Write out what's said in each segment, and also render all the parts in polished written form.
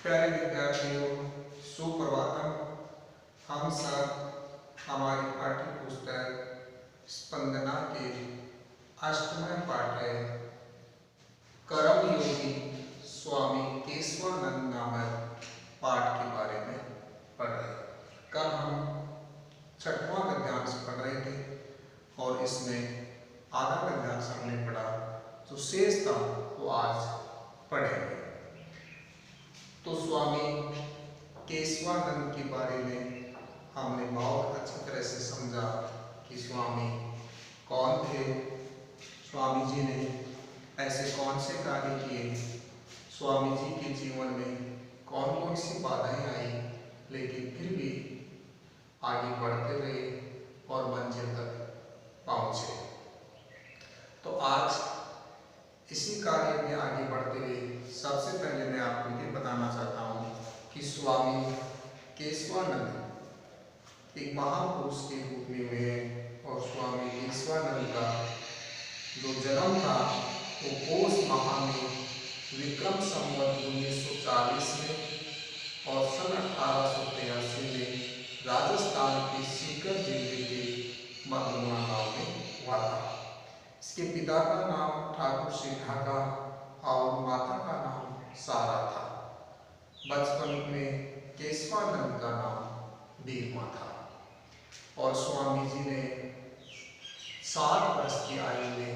प्यारे विद्यार्थियों, सुप्रभातम। हम सब हमारी पाठ्य पुस्तक स्पंदना के अष्टम पाठ है कर्म योगी स्वामी केशवानंद नामक पाठ के बारे में पढ़ रहे हैं। कल हम छठवां गद्यांश पढ़ रहे थे और इसमें आधा गद्यांश हमने पढ़ा, जो शेष था वो आज पढ़ेंगे। तो स्वामी केशवानंद के बारे में हमने बहुत अच्छी तरह से समझा कि स्वामी कौन थे, स्वामी जी ने ऐसे कौन से कार्य किए, स्वामी जी के जीवन में कौन कौन सी बाधाएं आई, लेकिन फिर भी आगे बढ़ते रहे और मंजिल तक पहुंचे। तो आज इसी कार्य में आगे बढ़ते हुए सबसे पहले मैं आपको ये बताना चाहता हूँ कि स्वामी केशवानंद एक महापुरुष के रूप में हुए और स्वामी केशवानंद का जो जन्म था वो पौष माह में विक्रम संवत 1940 में और सन 1883 में राजस्थान के सीकर जिले के मधुबना गांव में हुआ था। इसके पिता का नाम ठाकुर श्री ढाका और माता का नाम सारा था। बचपन में केशवानंद का नाम बीरमा था और स्वामी जी ने 7 वर्ष की आयु में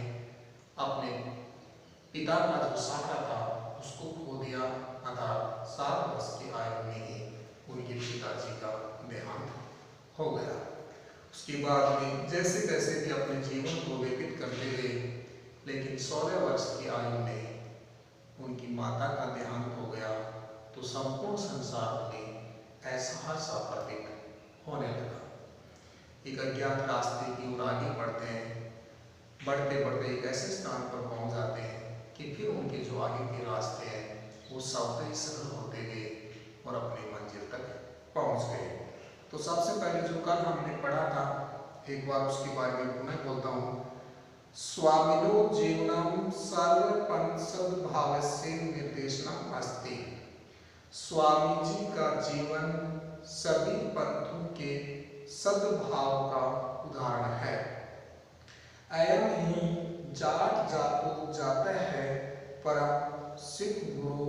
अपने पिता का जो सारा था उसको खो दिया, अर्थात 7 वर्ष की आयु में ही उनके पिताजी का देहांत हो गया। उसके बाद में जैसे तैसे भी अपने जीवन को व्यतीत करते गए, लेकिन 16 वर्ष की आयु में उनकी माता का देहांत हो गया। तो संपूर्ण संसार में असहाय सा प्रतीत होने लगा। एक अज्ञात रास्ते की ओर आगे बढ़ते हैं, बढ़ते बढ़ते एक ऐसे स्थान पर पहुंच जाते हैं कि फिर उनके जो आगे के रास्ते हैं वो सब ही सरल होते गए और अपने मंजिल तक पहुंच गए। तो सबसे पहले जो कल हमने पढ़ा था, एक बार उसके बारे में पुनः बोलता हूँ। स्वामिनो जीवनम सर्वपंथ सद्भावस्य निर्देशनम अस्ति। स्वामी जी का जीवन सभी पंथों के सद्भाव का उदाहरण है। अयम ही जाट जातो जाता है परम सिख गुरु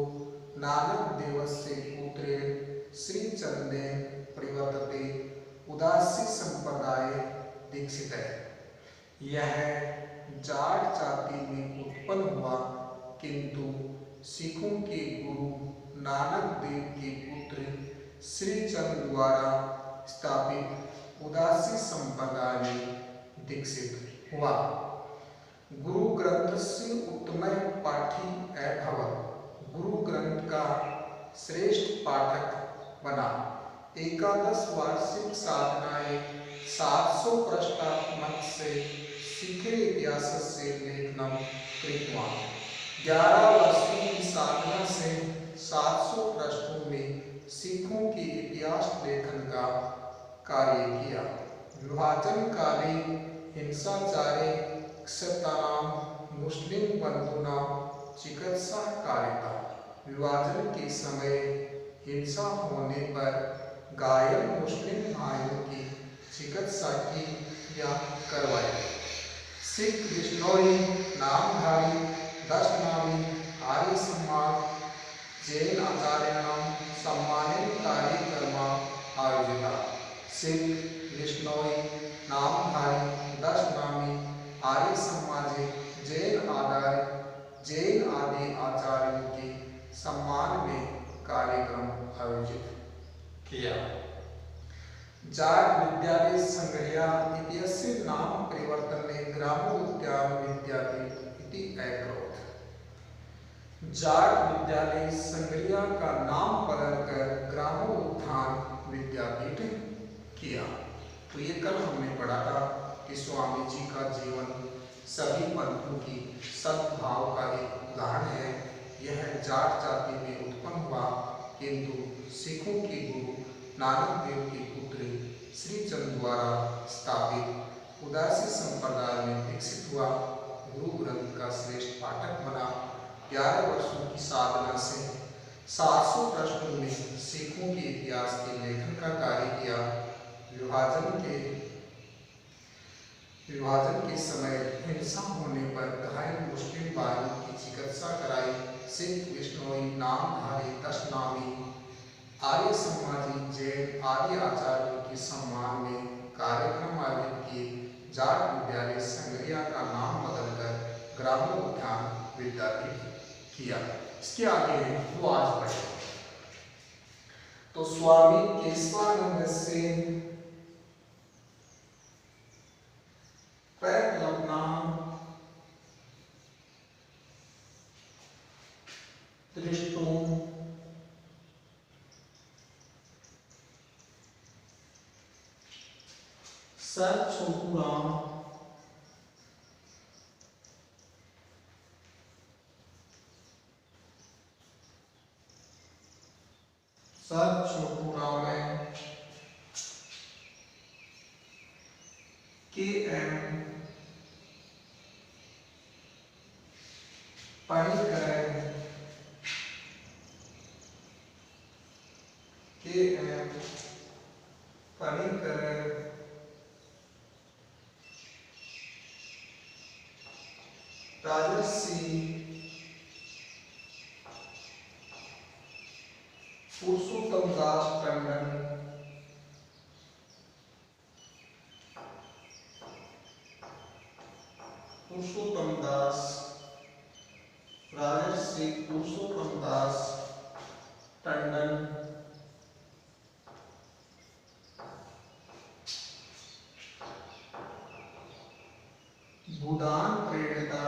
नानक देवस्य पुत्रे श्री चंदे परिवर्तते उदासी संप्रदाय दीक्षित है। यह जाट जाति में उत्पन्न हुआ, किंतु सिखों के गुरु नानक देव के पुत्र श्री चंद द्वारा स्थापित उदासी संप्रदाय में दीक्षित हुआ। गुरु ग्रंथ से उत्तम पाठी अभवत्। गुरु ग्रंथ का श्रेष्ठ पाठक बना। 11 वार्षिक साधनाएं 700 पृष्ठात्मक से सिखे इतिहास से लेखनम कृतवा। 11 वर्षों की साधना से 700 पृष्ठों में सिखों के इतिहास लेखन का कार्य किया। विभाजन काले हिंसाचारे क्षतानाम मुस्लिम बंधुनाम चिकित्सा कार्यता। विभाजन के समय हिंसा होने पर घायल मुस्लिम भाइयों की चिकित्सा की या करवाई। सिख विष्णोई नामधारी 10 नामी आर्य समाज जैन आचार्याणाम सम्मानित कार्यक्रम आयोजिता। सिख विष्णोई नामधारी 10 नामी आर्य समाजे जैन आदि आचार्यों के सम्मान में कार्यक्रम आयोजित किया। जाट विद्यालय संग्रह इत्यस्य नाम परिवर्तने ग्रामोद्यान विद्यापीठ इति अकरोत्। जाट विद्यालय संग्रह का नाम बदलकर ग्रामोद्यान विद्यापीठ किया। तो ये कल हमने पढ़ा था कि स्वामी जी का जीवन सभी पंथों की सद्भाव का एक उदाहरण है। यह जाट जाति में उत्पन्न हुआ, किंतु सिखों के गुरु नानक देव के पुत्र श्री चंद द्वारा स्थापित उदासी संप्रदाय में विकसित हुआ। गुरु ग्रंथ का श्रेष्ठ पाठक बना। 11 वर्षों की साधना से 700 पृष्ठों में सिखों के इतिहास के लेखन का कार्य किया। विभाजन के समय हिंसा होने पर घायल मुस्लिम भाइयों की चिकित्सा कराई। सिख, बिश्नोई नामधारी, दशनामी, आर्य समाजी, जैन आदि आचार्यों के सम्मान में कार्यक्रम आयोजित किए। जाट विद्यालय संग्रिया का नाम बदलकर ग्रामीण उद्यान विद्यापीठ किया। इसके आगे वो आज बढ़े तो स्वामी केशवानंद से पैर लगना, दृष्टों, सर छोटूराम, सर छोटूराम के एम पाणिकर, के एम पाणिकर, राजर्षि पुरुषोत्तम दास टंडन, पुरुषोत्तम दास, राजर्षि पुरुषोत्तम दास टंडन, भूदान प्रेरणा,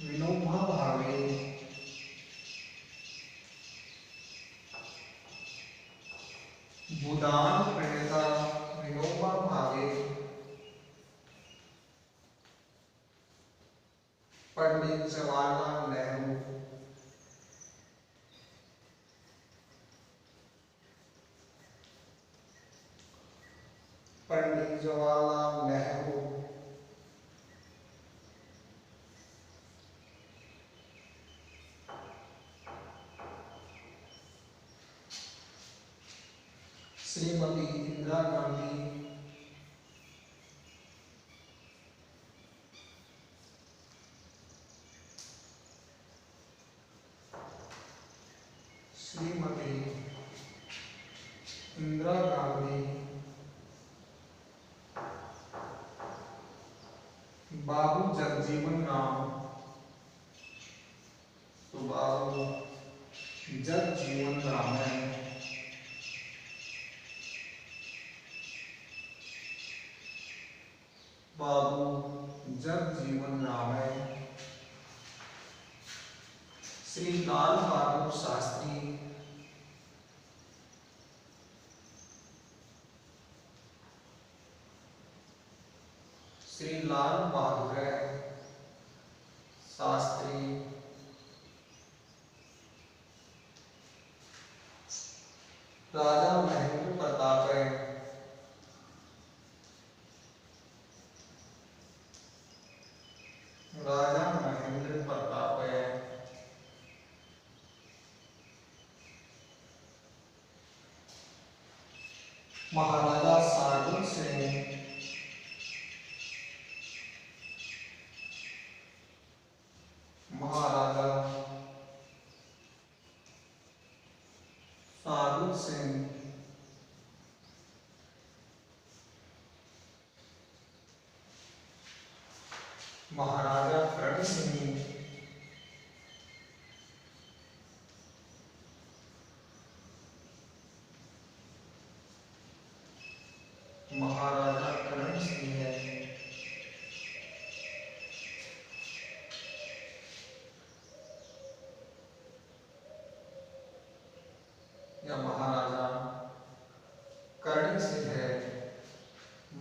विनोबा भावे, भूदान प्रणेता विनोबा भावे, पंडित जवाहरलाल नेहरू, पंडित जवाहरलाल नेहरू, श्रीमती इंदिरा गांधी, श्रीमती इंदिरा गांधी, बाबू जगजीवन राम, तो बाबू जगजीवन राम है, बाबू जगजीवन राम है, श्री लाल बहादुर शास्त्री, श्री लाल बहादुर शास्त्री, राजा महेंद्र प्रताप, राजा महेंद्र प्रताप, महाराजा साधु सिंह, महाराजा साधु सिंह, महाराजा करण सिंह, महाराजा करण सिंह है, या महाराजा करण सिंह है,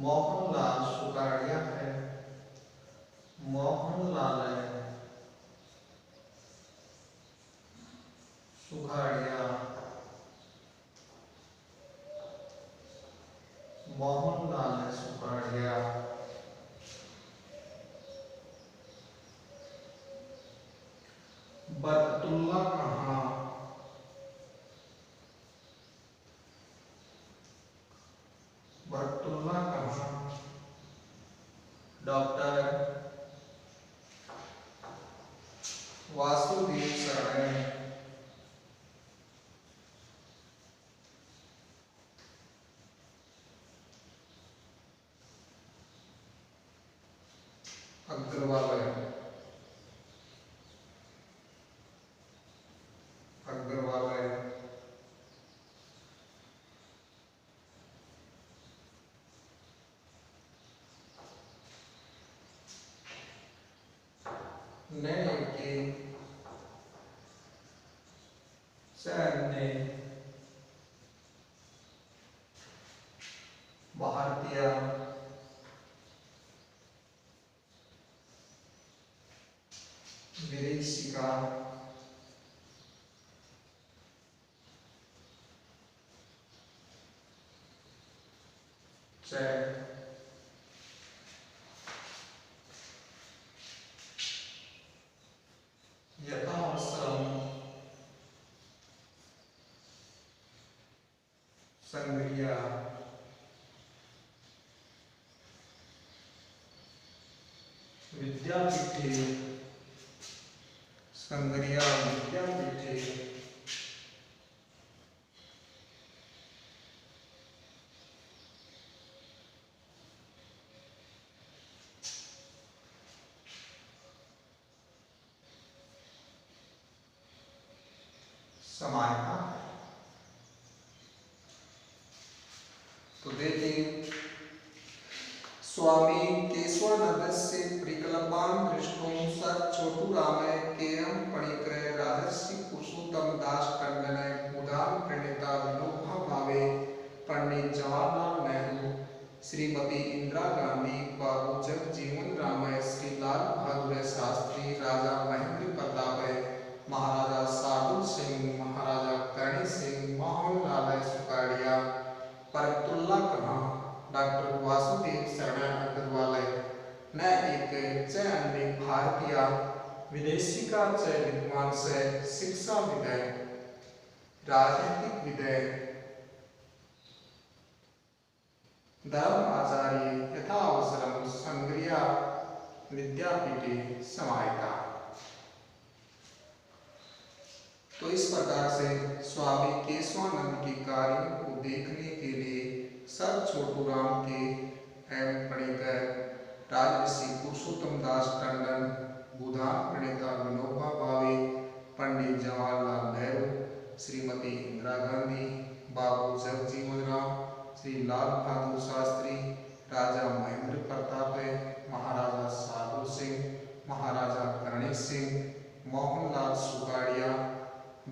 मोहनलाल सुगाड़िया है, मोहनलाल है, सुगाड़िया, बरतुल्ला कहाँ, बरतुल्ला कहाँ, डॉक्टर वासुदेव शरण, अग्रवाल, अग्रवाल, नए के सैन्य, भारतीय, विदेशिका, चेक, यथावसरम, संग्रिया, विद्यापीठे, संग्रिया विद्यापीठे, समायता है। तो देखें, स्वामी केशवानंद से परिकल्पान दृष्टों सर छोटूरामय केयम पणिकर राजर्षि पुरुषोत्तम दास टंडन उदान प्रणेता विनोबा भावे पंडित जवाहरलाल नेहरू श्रीमती इंदिरा गांधी बाबू जगजीवन राम श्री लाल बहादुर शास्त्री राजा महेंद्र प्रताप महाराजा साधु सिंह महाराजा कर्ण सिंह मोहनलाल सुकाड़िया बरतुल्ला कहाँ डॉक्टर वासुदेव शरण अग्रवाल न एक अन्य भारतीय विदेशिका च विद्वान से शिक्षा विदय राजनीतिक विदय धर्म आचार्य यथा अवसरम संग्रिया विद्यापीठे समाहिता। तो इस प्रकार से स्वामी केशवानंद के कार्यों को देखने के लिए सर छोटूराम के एम पणिकर राजर्षि पुरुषोत्तम दास टंडन बुधान प्रणेता विनोबा भावे पंडित जवाहरलाल नेहरू श्रीमती इंदिरा गांधी बाबू जगजीवन राम श्री लाल बहादुर शास्त्री राजा महेंद्र प्रताप महाराजा साधु सिंह महाराजा कर्ण सिंह मोहनलाल सुकाड़िया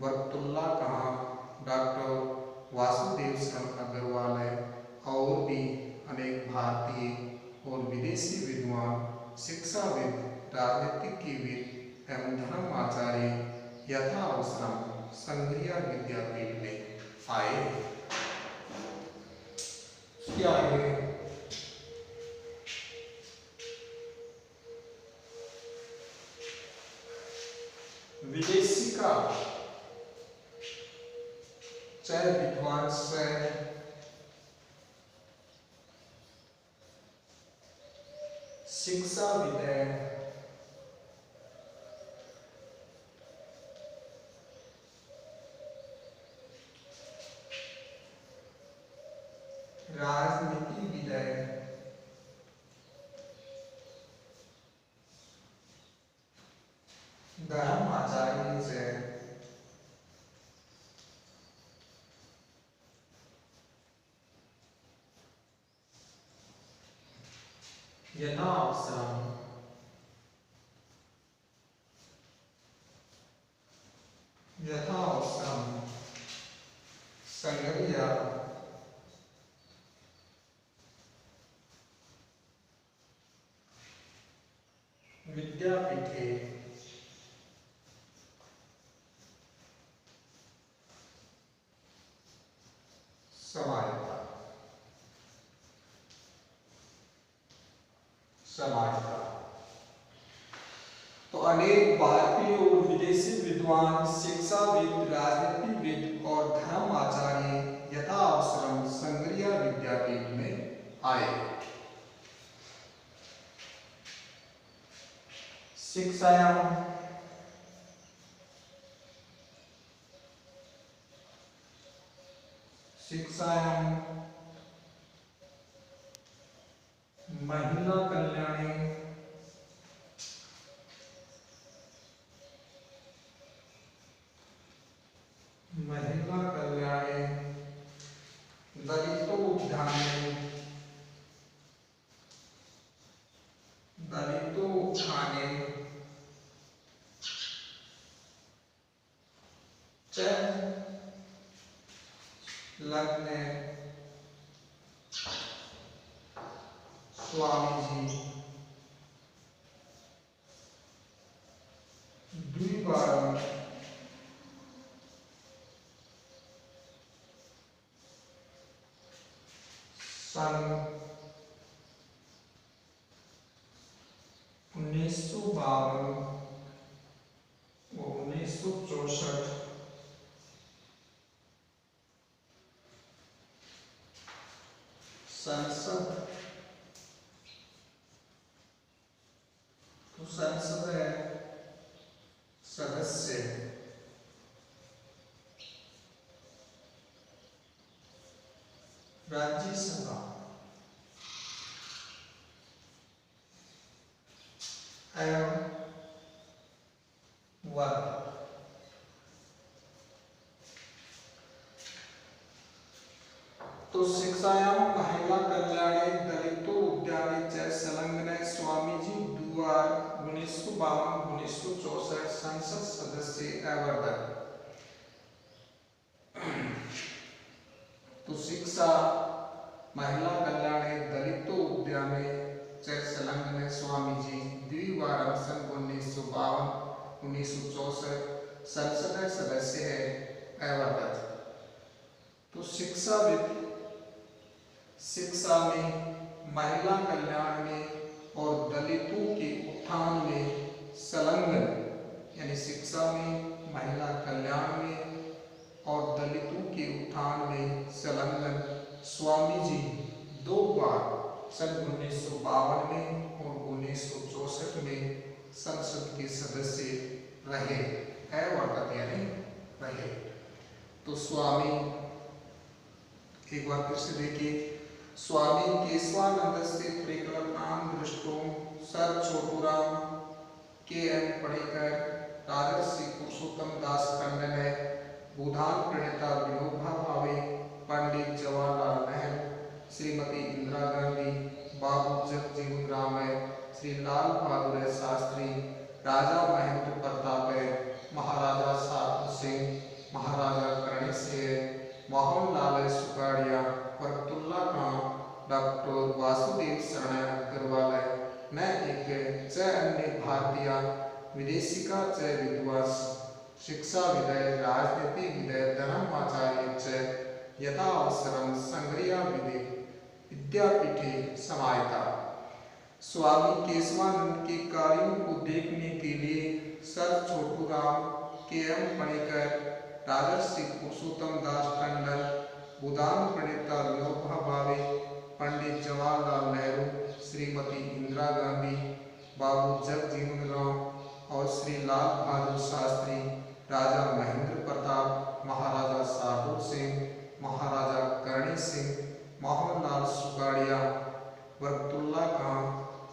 बरतुल्ला कहाँ डॉक्टर वासुदेव शरण अग्रवाल और भी अनेक भारतीय और विदेशी विद्वान शिक्षाविद राजनीतिज्ञविद एवं धर्म आचार्य यथा अवसरम संग्रिया विद्यापीठ में आए। क्या है विदेशिका चाहे विद्वान से शिक्षा विदय राजनीति विदय धर्म आचार्य से यथा अवसरम संग्रिया विद्यापीठे समाहिता। तो अनेक भारतीय और विदेशी विद्वान विद्वान, शिक्षाविद, राजनीतिविद और धर्म आचार्य यथाअवसरम संग्रिया विद्यापीठ में आए। शिक्षायाम महिला कल्याणे दलितोत्थाने च लग्ने स्वामी जी द्विवारं सन 1952 व 1964 संसद सदस्य राज्यसभा एवं वर्ग तो शिक्षायाम महिला कल्याणे दलितो उद्याने च संलग्ने स्वामीजी द्विवार 1952-1964 संसद सदस्य अवर्धक। तो शिक्षा महिला कल्याणे दलितो उद्याने च संलग्ने स्वामीजी द्विवार सन 1952-1964 संसद सदस्य है अवर्धक। तो शिक्षा में महिला कल्याण में और दलितों के उत्थान में संलग्न, यानी शिक्षा में महिला कल्याण में और दलितों के उत्थान में संलग्न स्वामी जी 2 बार सन 1952 में और 1964 में संसद के सदस्य रहे, अवर्धक यानी रहे। तो स्वामी एक बार फिर से देखिए, स्वामी केशवानंदस्य परिकल्पनां दृष्टुं सर छोटूराम के.एम. पणिकर राजर्षि पुरुषोत्तम दास टंडन भूदान प्रणेता विनोबा भावे पंडित जवाहरलाल नेहरू श्रीमती इंदिरा गांधी बाबू जगजीवन राम श्री लाल बहादुर शास्त्री राजा महेंद्र प्रताप महाराजा साधु सिंह महाराजा कर्ण सिंह मोहनलाल सुकाड़िया बरकतुल्ला खां डॉक्टर वासुदेव शरण अग्रवाल न एक च अन्य भारतीय विदेशिका च विद्वांस शिक्षा विदय राजनीति विदय धर्माचार्य च यथा अवसरम संग्रिया विद्यापीठे समाहिता। स्वामी केशवानंद के कार्यों को देखने के लिए सर छोटूराम के.एम. पणिकर राजर्षि पुरुषोत्तम दास टंडन भूदान प्रणेता विनोबा भावे पंडित जवाहरलाल नेहरू श्रीमती इंदिरा गांधी बाबू जगजीवन राम और श्री लाल बहादुर शास्त्री राजा महेंद्र प्रताप महाराजा साधु सिंह महाराजा कर्ण सिंह मोहनलाल सुकाड़िया बरकतुल्ला खां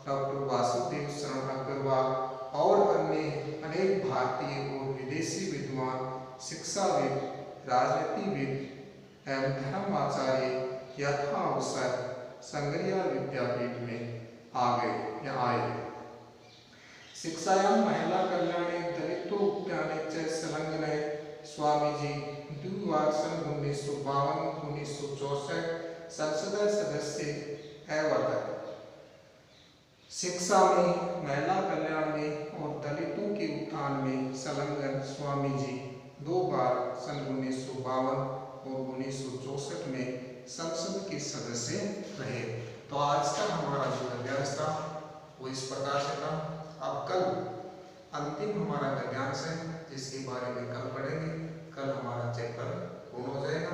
डॉक्टर वासुदेव शरण अग्रवाल और अन्य अनेक भारतीय और विदेशी विद्वान शिक्षाविद राजनीतिविद एवं धर्माचार्य यथा अवसर संग्रिया विद्यापीठ में आ गए या आए। शिक्षायां महिला कल्याणे दलितो उद्याने च संलग्ने स्वामी जी द्विवार सन 1952-1964 संसद सदस्य अवर्धक। शिक्षा में महिला कल्याण में और दलितों के उत्थान में संलग्न स्वामी जी 2 बार सन 1952 और 1964 में संसद के सदस्य रहे। तो आज का हमारा जो अभ्यास था वो इस प्रकार से था। अब कल अंतिम हमारा गद्यांश है जिसके बारे में कल पढ़ेंगे। कल हमारा चैप्टर पूर्ण हो जाएगा।